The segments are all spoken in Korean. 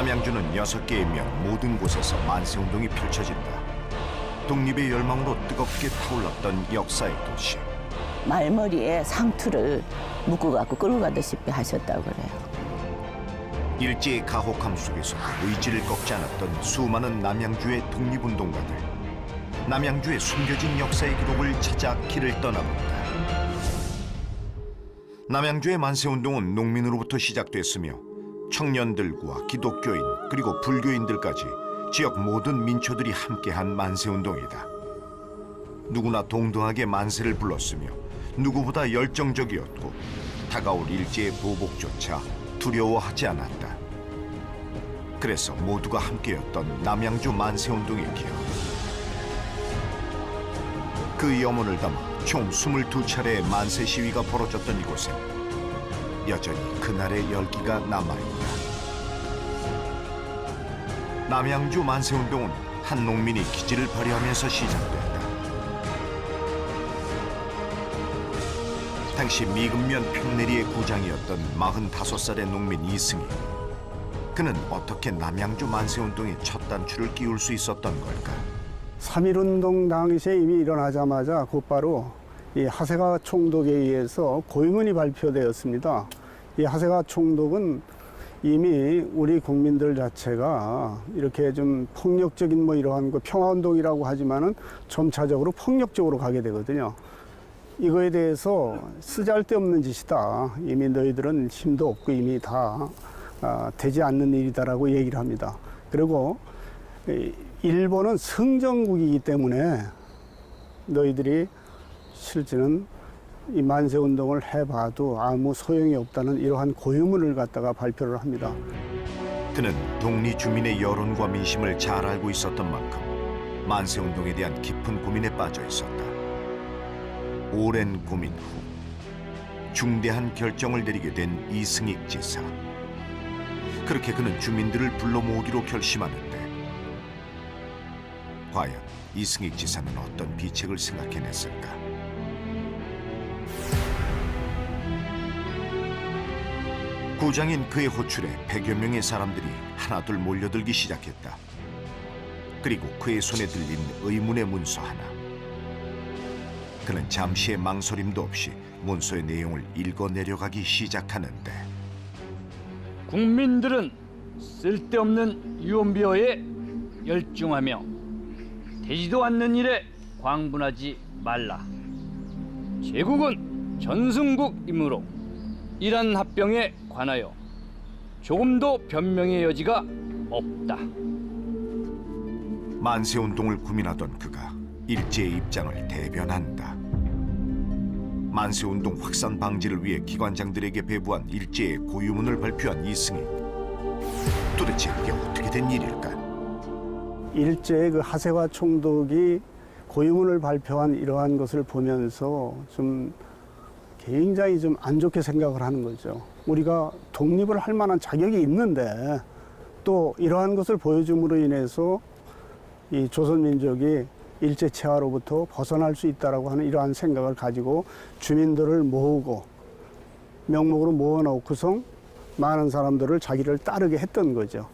남양주는 6개의 면 모든 곳에서 만세운동이 펼쳐진다. 독립의 열망으로 뜨겁게 타올랐던 역사의 도시. 말머리에 상투를 묶어갖고 끌고 가듯이 하셨다고 그래요. 일제의 가혹함 속에서 의지를 꺾지 않았던 수많은 남양주의 독립운동가들. 남양주의 숨겨진 역사의 기록을 찾아 길을 떠나본다. 남양주의 만세운동은 농민으로부터 시작됐으며 청년들과 기독교인 그리고 불교인들까지 지역 모든 민초들이 함께한 만세운동이다. 누구나 동등하게 만세를 불렀으며 누구보다 열정적이었고 다가올 일제의 보복조차 두려워하지 않았다. 그래서 모두가 함께였던 남양주 만세운동의 기억. 그 염원을 담아 총 22차례의 만세 시위가 벌어졌던 이곳엔 여전히 그날의 열기가 남아있다. 남양주 만세운동은 한 농민이 기지를 발휘하면서 시작됐다. 당시 미근면 평내리의 구장이었던 45살의 농민 이승희. 그는 어떻게 남양주 만세운동의 첫 단추를 끼울 수 있었던 걸까? 3.1운동 당시에 이미 일어나자마자 곧바로 이 하세가 총독에 의해서 고위문이 발표되었습니다. 이 하세가 총독은 이미 우리 국민들 자체가 이렇게 좀 폭력적인 뭐 이러한 거 평화운동이라고 하지만은 점차적으로 폭력적으로 가게 되거든요. 이거에 대해서 쓰잘데없는 짓이다. 이미 너희들은 힘도 없고 이미 다 되지 않는 일이다라고 얘기를 합니다. 그리고 일본은 승전국이기 때문에 너희들이 실제는 이 만세운동을 해봐도 아무 소용이 없다는 이러한 고유문을 갖다가 발표를 합니다. 그는 동리 주민의 여론과 민심을 잘 알고 있었던 만큼 만세운동에 대한 깊은 고민에 빠져 있었다. 오랜 고민 후 중대한 결정을 내리게 된 이승익 지사. 그렇게 그는 주민들을 불러 모으기로 결심하는데 과연 이승익 지사는 어떤 비책을 생각해냈을까? 구장인 그의 호출에 100여 명의 사람들이 하나둘 몰려들기 시작했다. 그리고 그의 손에 들린 의문의 문서 하나. 그는 잠시의 망설임도 없이 문서의 내용을 읽어내려가기 시작하는데 국민들은 쓸데없는 유언비어에 열중하며 되지도 않는 일에 광분하지 말라. 제국은 전승국이므로 이란 합병에 관하여 조금도 변명의 여지가 없다. 만세운동을 고민하던 그가 일제의 입장을 대변한다. 만세운동 확산 방지를 위해 기관장들에게 배부한 일제의 고유문을 발표한 이승익. 도대체 이게 어떻게 된 일일까? 일제의 그 하세화 총독이 고유문을 발표한 이러한 것을 보면서 좀 굉장히 좀 안 좋게 생각을 하는 거죠. 우리가 독립을 할 만한 자격이 있는데 또 이러한 것을 보여줌으로 인해서 이 조선민족이 일제 체화로부터 벗어날 수 있다라고 하는 이러한 생각을 가지고 주민들을 모으고 명목으로 모아놓고서 많은 사람들을 자기를 따르게 했던 거죠.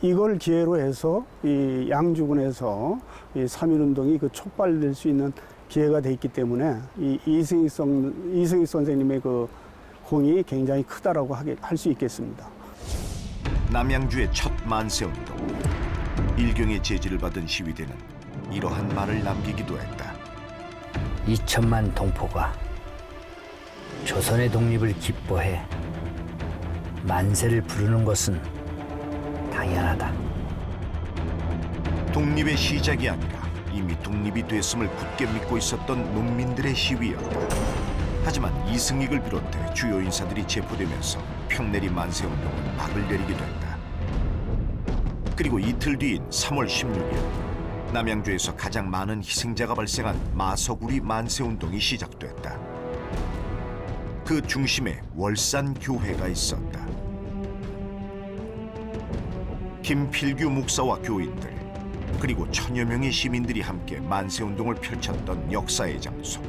이걸 기회로 해서 이 양주군에서 이 3.1운동이 그 촉발될 수 있는 기회가 돼 있기 때문에 이 이승익 선생님의 그 공이 굉장히 크다라고 할 수 있겠습니다. 남양주의 첫 만세운동. 일경의 제지를 받은 시위대는 이러한 말을 남기기도 했다. 2천만 동포가 조선의 독립을 기뻐해 만세를 부르는 것은 당연하다. 독립의 시작이 아니라 이미 독립이 됐음을 굳게 믿고 있었던 농민들의 시위였다. 하지만 이승익을 비롯해 주요 인사들이 체포되면서 평내리 만세운동은 막을 내리게 된다. 그리고 이틀 뒤인 3월 16일 남양주에서 가장 많은 희생자가 발생한 마석우리 만세운동이 시작됐다. 그 중심에 월산교회가 있었다. 김필규 목사와 교인들 그리고 천여 명의 시민들이 함께 만세운동을 펼쳤던 역사의 장소.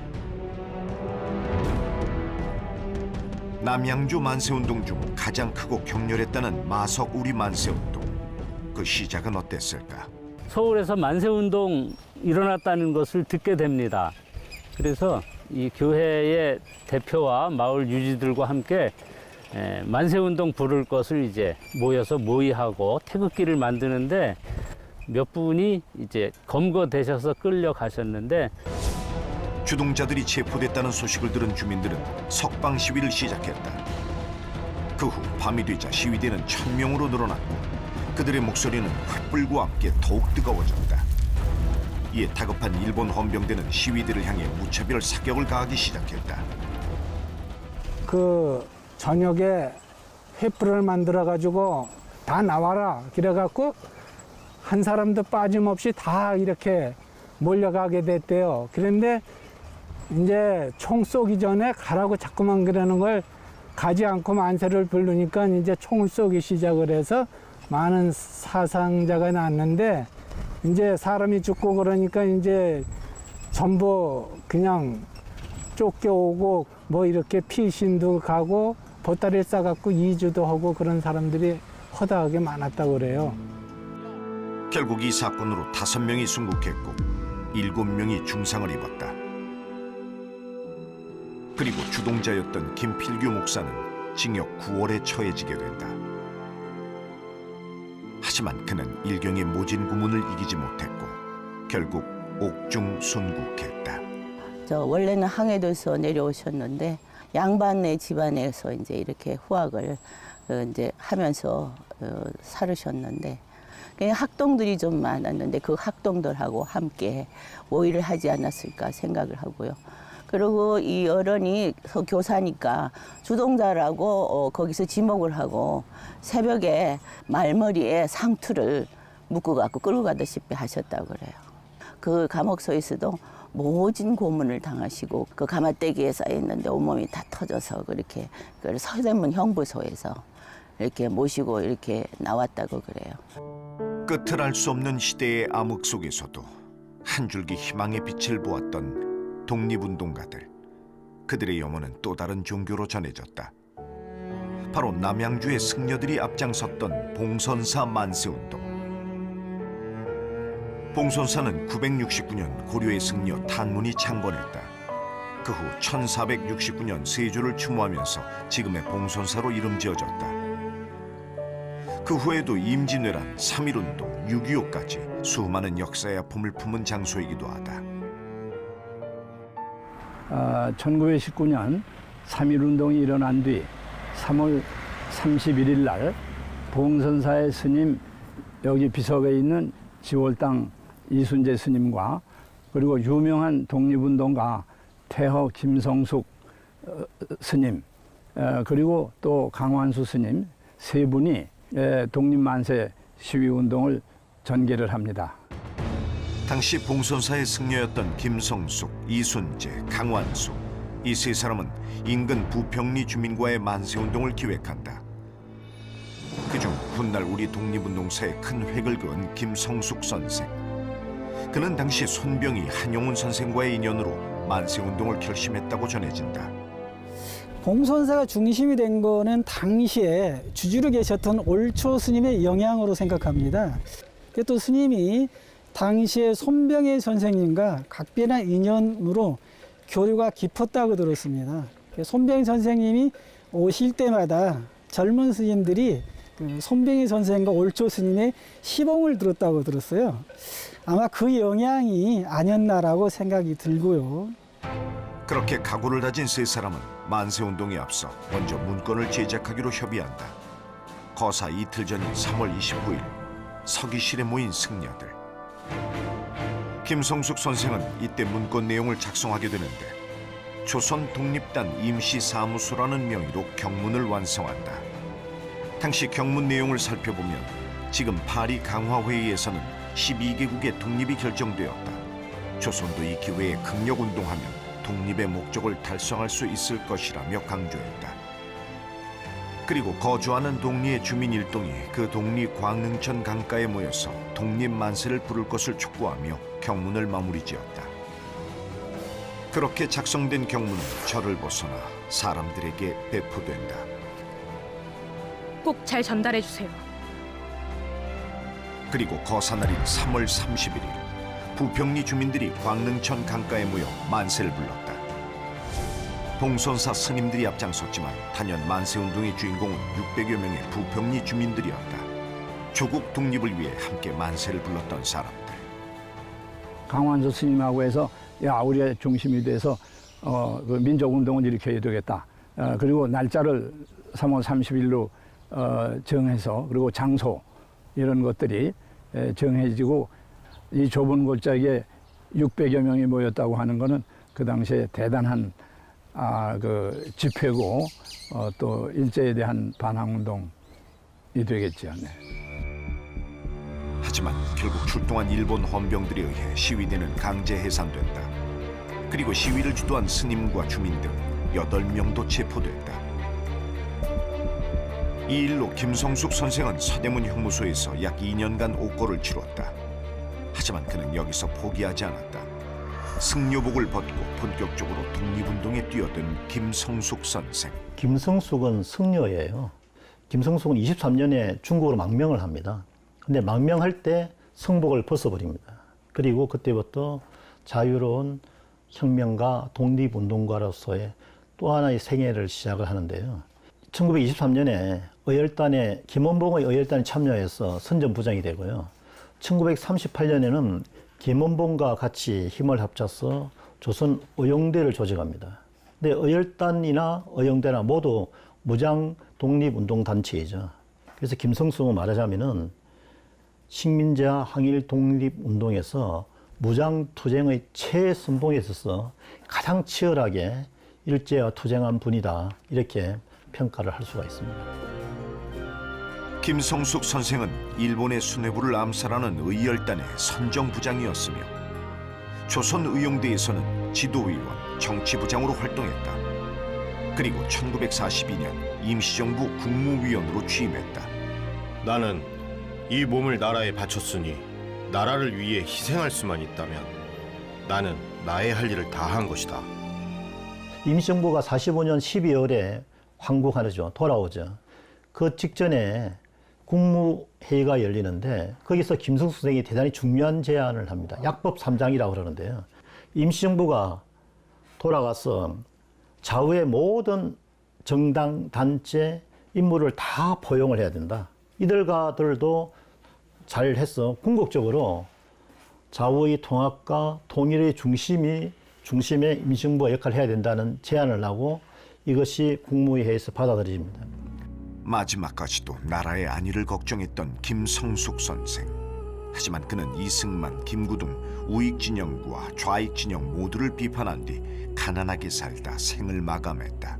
남양주 만세운동 중 가장 크고 격렬했다는 마석우리 만세운동. 그 시작은 어땠을까? 서울에서 만세운동 일어났다는 것을 듣게 됩니다. 그래서 이 교회의 대표와 마을 유지들과 함께 만세운동 부를 것을 이제 모여서 모의하고 태극기를 만드는데 몇 분이 이제 검거되셔서 끌려가셨는데 주동자들이 체포됐다는 소식을 들은 주민들은 석방 시위를 시작했다. 그 후 밤이 되자 시위대는 1000명으로 늘어났고 그들의 목소리는 횃불과 함께 더욱 뜨거워졌다. 이에 다급한 일본 헌병대는 시위대를 향해 무차별 사격을 가하기 시작했다. 그 저녁에 횃불을 만들어 가지고 다 나와라 그래갖고 한 사람도 빠짐없이 다 이렇게 몰려가게 됐대요. 그런데 이제 총 쏘기 전에 가라고 자꾸만 그러는 걸 가지 않고 만세를 부르니까 이제 총을 쏘기 시작을 해서 많은 사상자가 났는데 이제 사람이 죽고 그러니까 이제 전부 그냥 쫓겨오고 뭐 이렇게 피신도 가고 보따리를 싸갖고 이주도 하고 그런 사람들이 허다하게 많았다고 그래요. 결국 이 사건으로 5명이 순국했고 7명이 중상을 입었다. 그리고 주동자였던 김필규 목사는 징역 9월에 처해지게 된다. 하지만 그는 일경의 모진 구문을 이기지 못했고 결국 옥중 순국했다. 저 원래는 항해도에서 내려오셨는데 양반네 집안에서 이제 이렇게 후학을 이제 하면서 살으셨는데 학동들이 좀 많았는데 그 학동들하고 함께 모의를 하지 않았을까 생각을 하고요. 그리고 이 어른이 교사니까 주동자라고 거기서 지목을 하고 새벽에 말머리에 상투를 묶어갖고 끌고 가다시피 하셨다고 그래요. 그 감옥소에서도 모진 고문을 당하시고 그 가마떼기에 쌓여있는데 온몸이 다 터져서 그렇게 그 서대문 형부소에서 이렇게 모시고 이렇게 나왔다고 그래요. 끝을 알 수 없는 시대의 암흑 속에서도 한 줄기 희망의 빛을 보았던 독립운동가들. 그들의 영혼은 또 다른 종교로 전해졌다. 바로 남양주의 승려들이 앞장섰던 봉선사 만세운동. 봉선사는 969년 고려의 승려 단문이 창건했다. 그 후 1469년 세조를 추모하면서 지금의 봉선사로 이름 지어졌다. 그 후에도 임진왜란, 3.1운동, 6.25까지 수많은 역사의 아픔을 품은 장소이기도 하다. 1919년 3.1운동이 일어난 뒤 3월 31일 날 봉선사의 스님 여기 비석에 있는 지월당 이순재 스님과 그리고 유명한 독립운동가 태허 김성숙 스님 그리고 또 강완수 스님 세 분이 독립만세 시위운동을 전개를 합니다. 당시 봉선사의 승려였던 김성숙, 이순재, 강완수 이 세 사람은 인근 부평리 주민과의 만세운동을 기획한다. 그중 훗날 우리 독립운동사에 큰 획을 그은 김성숙 선생. 그는 당시 손병희, 한용운 선생과의 인연으로 만세운동을 결심했다고 전해진다. 봉선사가 중심이 된 거는 당시에 주주로 계셨던 올초 스님의 영향으로 생각합니다. 또 스님이 당시에 손병희 선생님과 각별한 인연으로 교류가 깊었다고 들었습니다. 손병희 선생님이 오실 때마다 젊은 스님들이 손병희 선생과 올초 스님의 시봉을 들었다고 들었어요. 아마 그 영향이 아니었나라고 생각이 들고요. 그렇게 각오를 다진 세 사람은 만세운동에 앞서 먼저 문건을 제작하기로 협의한다. 거사 이틀 전인 3월 29일 서기실에 모인 승려들. 김성숙 선생은 이때 문건 내용을 작성하게 되는데 조선 독립단 임시사무소라는 명의로 경문을 완성한다. 당시 경문 내용을 살펴보면 지금 파리 강화회의에서는 12개국의 독립이 결정되었다. 조선도 이 기회에 극력운동하면 독립의 목적을 달성할 수 있을 것이라며 강조했다. 그리고 거주하는 동리의 주민 일동이 그 동리 광릉천 강가에 모여서 독립만세를 부를 것을 촉구하며 경문을 마무리 지었다. 그렇게 작성된 경문은 절을 벗어나 사람들에게 배포된다. 꼭 잘 전달해 주세요. 그리고 거사날인 3월 31일 부평리 주민들이 광릉천 강가에 모여 만세를 불렀다. 봉선사 스님들이 앞장섰지만 단연 만세운동의 주인공은 600여 명의 부평리 주민들이었다. 조국 독립을 위해 함께 만세를 불렀던 사람들. 강원도 스님하고 해서 야 우리의 중심이 돼서 그 민족운동을 일으켜야 되겠다. 그리고 날짜를 3월 30일로 정해서 그리고 장소 이런 것들이 정해지고 이 좁은 골짜기에 600여 명이 모였다고 하는 것은 그 당시에 대단한 그 집회고 또 일제에 대한 반항운동이 되겠죠. 네. 하지만 결국 출동한 일본 헌병들에 의해 시위대는 강제 해산됐다. 그리고 시위를 주도한 스님과 주민 등 8명도 체포됐다. 이 일로 김성숙 선생은 서대문 형무소에서 약 2년간 옥고를 치렀다. 하지만 그는 여기서 포기하지 않았다. 승려복을 벗고 본격적으로 독립운동에 뛰어든 김성숙 선생. 김성숙은 승려예요. 김성숙은 23년에 중국으로 망명을 합니다. 근데 망명할 때 성복을 벗어버립니다. 그리고 그때부터 자유로운 혁명가, 독립운동가로서의 또 하나의 생애를 시작을 하는데요. 1923년에 의열단에 김원봉의 의열단에 참여해서 선전부장이 되고요. 1938년에는 김원봉과 같이 힘을 합쳐서 조선 의용대를 조직합니다. 근데 의열단이나 의용대나 모두 무장 독립운동단체이죠. 그래서 김성숙은 말하자면은 식민지와 항일 독립운동에서 무장투쟁의 최선봉에 있어서 가장 치열하게 일제와 투쟁한 분이다. 이렇게 평가를 할 수가 있습니다. 김성숙 선생은 일본의 수뇌부를 암살하는 의열단의 선정부장이었으며 조선의용대에서는 지도위원, 정치부장으로 활동했다. 그리고 1942년 임시정부 국무위원으로 취임했다. 나는 이 몸을 나라에 바쳤으니 나라를 위해 희생할 수만 있다면 나는 나의 할 일을 다 한 것이다. 임시정부가 45년 12월에 황국하죠. 돌아오죠. 그 직전에 국무회의가 열리는데 거기서 김성숙 선생이 대단히 중요한 제안을 합니다. 약법 3장이라고 그러는데요. 임시정부가 돌아가서 좌우의 모든 정당, 단체, 인물을 다 포용을 해야 된다. 이들과들도 잘해서 궁극적으로 좌우의 통합과 통일의 중심에 임시정부가 역할을 해야 된다는 제안을 하고 이것이 국무회의에서 받아들여집니다. 마지막까지도 나라의 안위를 걱정했던 김성숙 선생. 하지만 그는 이승만, 김구등 우익진영과 좌익진영 모두를 비판한 뒤 가난하게 살다 생을 마감했다.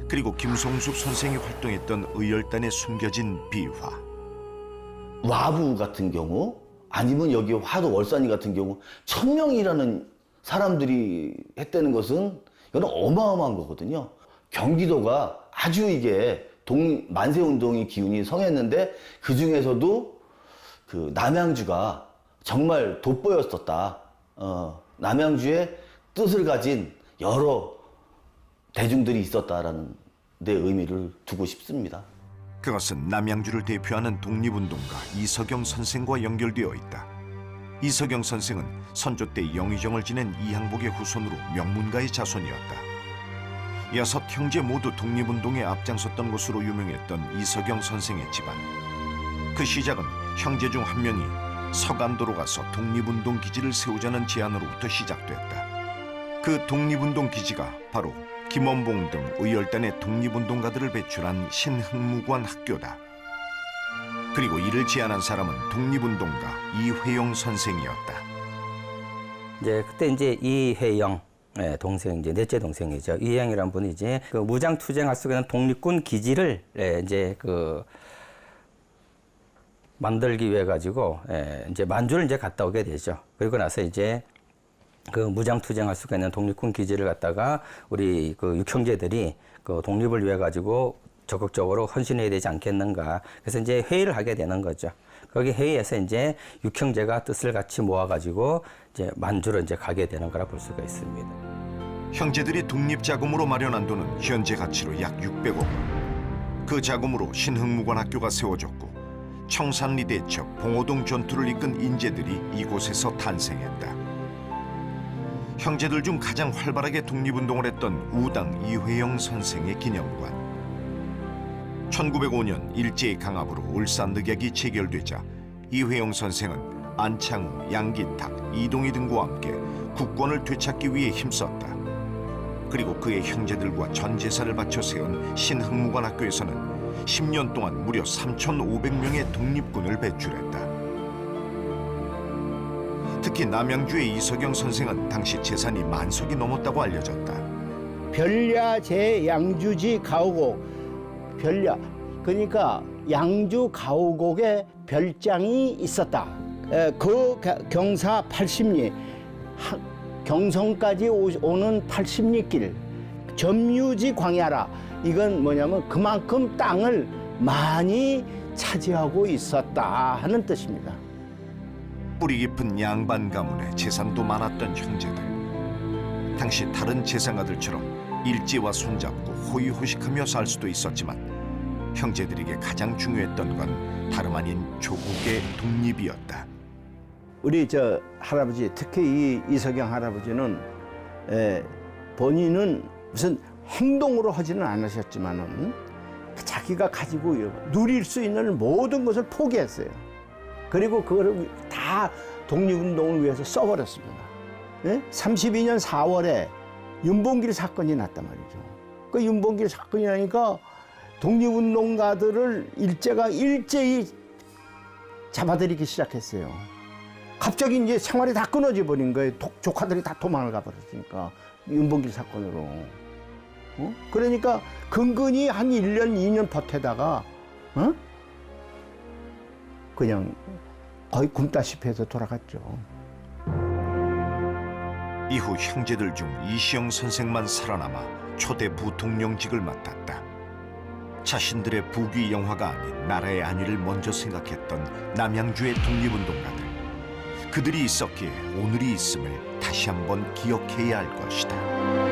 그리고 김성숙 선생이 활동했던 의열단에 숨겨진 비화. 와부 같은 경우 아니면 여기 화도 월산이 같은 경우 1000명이라는 사람들이 했다는 것은 이건 어마어마한 거거든요. 경기도가 아주 이게 만세운동의 기운이 성했는데 그 중에서도 그 남양주가 정말 돋보였었다. 남양주의 뜻을 가진 여러 대중들이 있었다라는 데 의미를 두고 싶습니다. 그것은 남양주를 대표하는 독립운동가 이석영 선생과 연결되어 있다. 이석영 선생은 선조 때 영의정을 지낸 이항복의 후손으로 명문가의 자손이었다. 6 형제 모두 독립운동에 앞장섰던 것으로 유명했던 이석영 선생의 집안. 그 시작은 형제 중 한 명이 서간도로 가서 독립운동 기지를 세우자는 제안으로부터 시작됐다. 그 독립운동 기지가 바로 김원봉 등 의열단의 독립운동가들을 배출한 신흥무관 학교다. 그리고 이를 제안한 사람은 독립운동가 이회영 선생이었다. 그때 이회영 동생, 넷째 동생이죠. 이회영이라는 분이 그 무장 투쟁할 수 있는 독립군 기지를 만들기 위해 가지고 만주를 갔다 오게 되죠. 그리고 나서 그 무장 투쟁할 수 있는 독립군 기지를 갖다가 우리 그 육형제들이 그 독립을 위해 가지고 적극적으로 헌신해야 되지 않겠는가. 그래서 회의를 하게 되는 거죠. 거기 회의에서 육형제가 뜻을 같이 모아 가지고 만주로 가게 되는 거라 볼 수가 있습니다. 형제들이 독립자금으로 마련한 돈은 현재 가치로 약 600억 원. 그 자금으로 신흥무관 학교가 세워졌고 청산리 대첩, 봉오동 전투를 이끈 인재들이 이곳에서 탄생했다. 형제들 중 가장 활발하게 독립운동을 했던 우당 이회영 선생의 기념관. 1905년 일제의 강압으로 울산늑약이 체결되자 이회영 선생은 안창우, 양기탁, 이동희 등과 함께 국권을 되찾기 위해 힘썼다. 그리고 그의 형제들과 전 재산을 바쳐 세운 신흥무관학교에서는 10년 동안 무려 3,500명의 독립군을 배출했다. 특히 남양주의 이석영 선생은 당시 재산이 만석이 넘었다고 알려졌다. 별야 제 양주지 가오곡, 별야 그러니까 양주 가오곡에 별장이 있었다. 그 경사 80리, 경성까지 오는 80리 길, 점유지 광야라. 이건 뭐냐면 그만큼 땅을 많이 차지하고 있었다 하는 뜻입니다. 뿌리 깊은 양반 가문에 재산도 많았던 형제들. 당시 다른 재상아들처럼 일제와 손잡고 호의호식하며 살 수도 있었지만 형제들에게 가장 중요했던 건 다름 아닌 조국의 독립이었다. 우리 저 할아버지, 특히 이 이석영 할아버지는 본인은 무슨 행동으로 하지는 않으셨지만은 자기가 가지고 누릴 수 있는 모든 것을 포기했어요. 그리고 그거를 다 독립운동을 위해서 써버렸습니다. 32년 4월에 윤봉길 사건이 났단 말이죠. 그 윤봉길 사건이 나니까 독립운동가들을 일제가 일제히 잡아들이기 시작했어요. 갑자기 이제 생활이 다 끊어져 버린 거예요. 조카들이 다 도망을 가버렸으니까 윤봉길 사건으로. 그러니까 근근히 한 1년, 2년 버티다가 그냥 거의 굶다시피 해서 돌아갔죠. 이후 형제들 중 이시영 선생만 살아남아 초대 부통령직을 맡았다. 자신들의 부귀 영화가 아닌 나라의 안위를 먼저 생각했던 남양주의 독립운동가들. 그들이 있었기에 오늘이 있음을 다시 한번 기억해야 할 것이다.